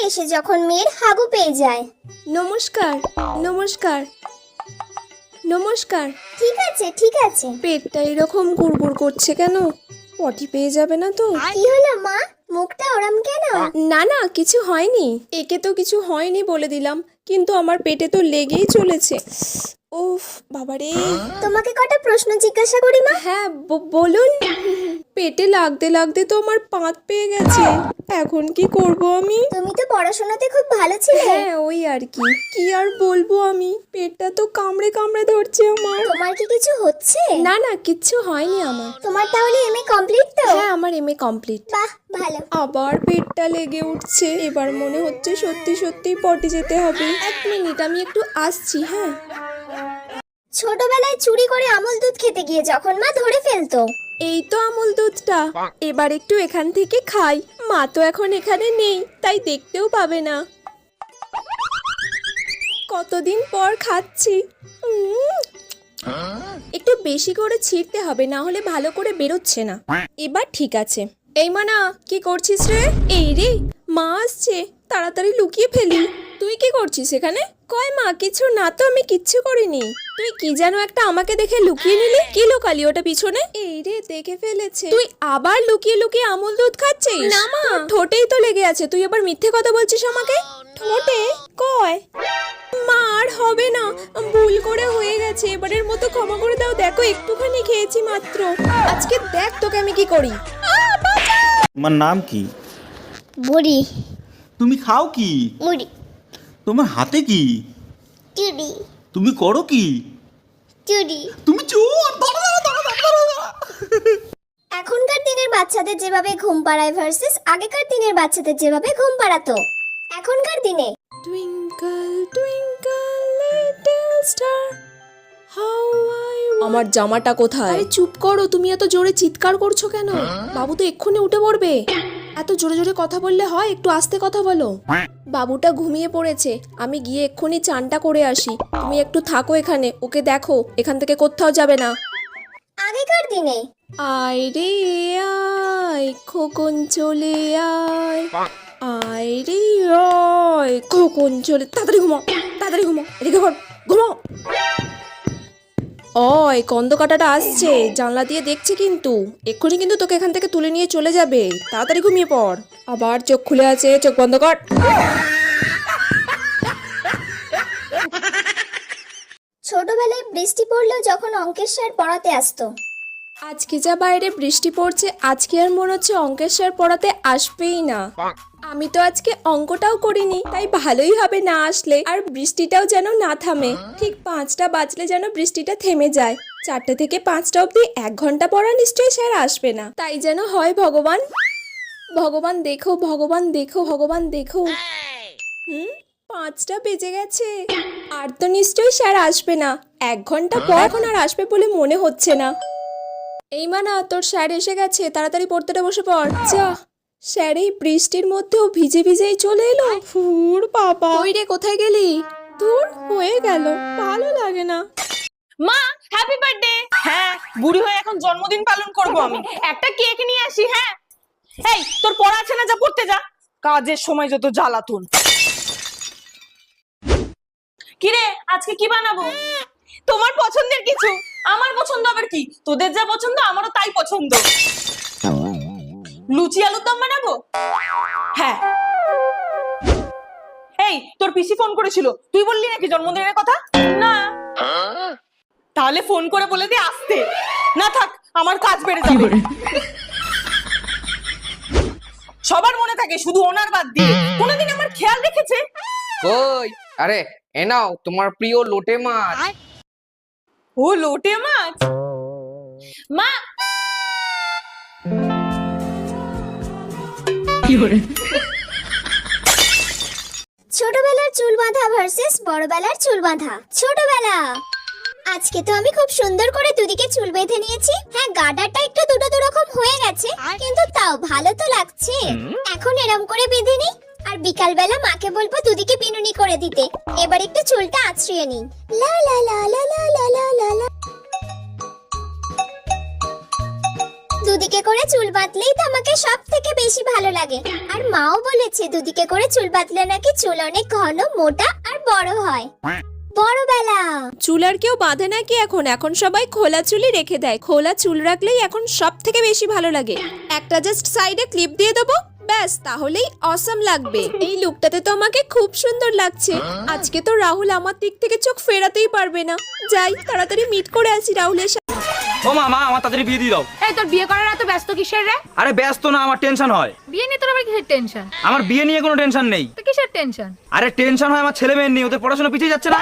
এসে যখন মেয়ের হাগু পেয়ে যায়। নমস্কার নমস্কার নমস্কার। ঠিক আছে ঠিক আছে। পেটটা এরকম গুড়গুড় করছে কেন? পটি পেয়ে যাবে না তো? কি হলো মা, মুখটা ওরম কেন? না না, কিছু হয়নি। একে তো কিছু হয়নি বলে দিলাম, কিন্তু আমার পেটে তো লেগেই চলেছে। উফ বাবারে। তোমাকে কটা প্রশ্ন জিজ্ঞাসা করি মা? হ্যাঁ বলুন। পেটে লাগতে লাগতে তো আমার পাত পেয়ে গেছে, এখন কি করব আমি? তুমি তো পড়াশোনাতে খুব ভালো ছিলে। হ্যাঁ ওই আর কি, কি আর বলবো আমি, পেটটা তো কামড়ে কামড়ে ধরছে আমার। তোমার কি কিছু হচ্ছে? না না, কিচ্ছু হয়নি আমার। তোমার তাহলে এমএ কমপ্লিট তো? হ্যাঁ আমার এমএ কমপ্লিট। বাহ ভালো। আবার পেটটা লেগে উঠছে, এবার মনে হচ্ছে সত্যি সত্যি পটি যেতে হবে। এক মিনিট, আমি একটু আসছি। হ্যাঁ ছোটবেলায় চুরি করে আমল দুধ খেতে গিয়ে যখন মা ধরে ফেলতো। এই তো আমুল দুধটা, এবার একটু এখান থেকে খাই। মা তো এখন এখানে নেই, তাই দেখতেও পাবে না। কতদিন পর খাচ্ছি। একটু বেশি করে ছিঁড়তে হবে, না হলে ভালো করে বেরোচ্ছে না। এবার ঠিক আছে। এই মানা, কি করছিস রে? এই রে, মা আসছে, তাড়াতাড়ি লুকিয়ে ফেলি। তুই কি করছিস এখানে? কয় মা, কিছু না তো, আমি কিচ্ছু করিনি। তুই কি যেন একটা আমাকে দেখে লুকিয়ে নিলি, কি লুকালি ওটা পিছনে? এই রে, দেখে ফেলেছে। তুই আবার লুকিয়ে লুকিয়ে আমুল দুধ খাচ্ছিস? না মা, ঠোঁটেই তো লেগে আছে, তুই আবার মিথ্যে কথা বলছিস আমাকে। ঠোঁটে? কয় মার হবে না, ভুল করে হয়ে গেছে, এবারের মতো ক্ষমা করে দাও। দেখো একটুখানি খেয়েছি মাত্র, আজকে দেখ তোকে আমি কি করি। তোমার নাম কি? বুড়ি। তুমি খাও কি? মুড়ি। তোমার হাতে কি? চুরি। তুমি করো কি? চুরি। তুমি চোর! ধরো, ধরো, ধরো, ধরো, ধরো। এখনকার দিনের বাচ্চাদের যেভাবে ঘুম পাড়ায় ভার্সেস আগেকার দিনের বাচ্চাদের যেভাবে ঘুম পাড়াতো। এখনকার দিনে twinkle twinkle little star how I. আমার জামাটা কোথায়? আরে চুপ করো, তুমি এত জোরে চিৎকার করছো কেন? বাবু তো এক্ষুনি উঠে পড়বে। এত জোরে জোরে কথা বললে হয়? একটু আস্তে কথা বলো। বাবুটা ঘুমিয়ে পড়েছে, আমি গিয়ে এক্ষুনি চানটা করে আসি। তুমি একটু থাকো এখানে, ওকে দেখো, এখান থেকে কোথাও যাবে না। আগেকার দিনে আয় রে আয় খোকন চলে আয়, আয় রে আয় খোকন চলে। তাড়াতাড়ি ঘুমাও, তাড়াতাড়ি ঘুমাও, এদিকে ঘর ঘুমাও। ওই কন্দকাটাটা আসছে, জানলা দিয়ে দেখছে কিন্তু, এক্ষুনি কিন্তু তোকে এখান থেকে তুলে নিয়ে চলে যাবে। তাড়াতাড়ি ঘুমিয়ে পড়। আবার চোখ খুলে আছে, চোখ বন্ধ কর। ছোটবেলায় বৃষ্টি পড়লেও যখন অঙ্কের স্যার পড়াতে আসতো। আজকে যা বাইরে বৃষ্টি পড়ছে, আজকে আর মনে হচ্ছে অঙ্কের স্যার পড়াতে আসবেই না। আমি তো আজকে অঙ্কটাও করিনি, তাই ভালোই হবে না আসলে। আর বৃষ্টিটাও যেন না থামে, ঠিক 5টা বাজলে যেন বৃষ্টিটা থেমে যায়। 4টে থেকে 5টা অবধি 1 ঘন্টা পড়া নিশ্চয়ই স্যার আসবে না, তাই যেন হয়। ভগবান ভগবান দেখো, ভগবান দেখো, ভগবান দেখো। 5টা বেজে গেছে, আর তো নিশ্চয়ই স্যার আসবে না। 1 ঘন্টা পর এখন আর আসবে বলে মনে হচ্ছে না। এই মানা, তোর স্যার এসে গেছে, তাড়াতাড়ি পড়তেটা বসে পড়। যা, স্যার এই বৃষ্টির মধ্যেও ভিজে ভিজেই চলে এলো। ফুর বাবা, ওই রে, কোথায় গেলি? দূর হয়ে গেল, ভালো লাগে না। মা হ্যাপি বার্থডে। হ্যাঁ, বুড়ি হয়ে এখন জন্মদিন পালন করব আমি। একটা কেক নিয়ে আসি। হ্যাঁ, এই তোর পড়া আছে না, যা পড়তে যা। কাজের সময় যত জ্বালাতন। কিরে, আজকে কি বানাবো? তোমার পছন্দের কিছু। আমার পছন্দ আবার কি? তোদের যা পছন্দ আমারও তাই পছন্দ। লুচি আলুর দম বানাবো। হ্যাঁ। এই তোর পিসি ফোন করেছিল, তুই বললি নাকি জন্মদিনের কথা? না। তাহলে ফোন করে বলে দে আসতে। না থাক, আমার কাজ বেড়ে যাবে। সবার মনে থাকে, শুধু ওনার বাদ দিয়ে। কোনোদিন আমার খেয়াল রেখেছে? কই, আরে এ নাও তোমার প্রিয় লোটে মাছ। ও লোটে মাছ। মা ছোটবেলার চুল বাঁধা ভার্সেস বড়বেলার চুল বাঁধা। ছোটবেলা। আজকে তো আমি খুব সুন্দর করে দুদিকে চুল বেঁধে নিয়েছি। হ্যাঁ, গাডারটা একটু দুটো দুরকম হয়ে গেছে, কিন্তু তাও ভালো তো লাগছে। এখন এরম করে বেঁধে নিই, আর বিকাল বেলা মাকে বলবো দুদিকে বিনুনি করে দিতে। এবার একটু চুলটা আঁচড়িয়ে নিই। লা লা লা লা লা লা লা লা। দুদিকে করে চুল বাঁধলেই তো আমাকে সব থেকে বেশি ভালো লাগে। আর মাও বলেছে দুদিকে করে চুল বাঁধলে নাকি চুল অনেক ঘন, মোটা আর বড় হয়। বড়বেলা। চুল আর কেউ বাঁধে নাকি এখন? এখন সবাই খোলা চুলই রেখে দেয়। খোলা চুল রাখলেই এখন সব থেকে বেশি ভালো লাগে। একটা জাস্ট সাইডে ক্লিপ দিয়ে দেবো, ব্যাস, তাহলেই অসম লাগবে। এই লুকটাতে তো আমাকে খুব সুন্দর লাগছে। আজকে তো রাহুল আমার দিক থেকে চোখ ফেরাতেই পারবে না। যাই তাড়াতাড়ি মিট করে আসি রাহুলের সাথে। ও মা আমার তাড়াতাড়ি বিয়ে দিয়ে দাও। এই তোর বিয়ে করার এত ব্যস্ত কিসের রে? আরে ব্যস্ত না, আমার টেনশন হয়। বিয়ে নিয়ে তোর আবার কিসের টেনশন? আমার বিয়ে নিয়ে কোনো টেনশন নেই। তো কিসের টেনশন? আরে টেনশন হয় আমার ছেলে মেয়ের নিয়ে, ওদের পড়াশোনা পিছিয়ে যাচ্ছে না।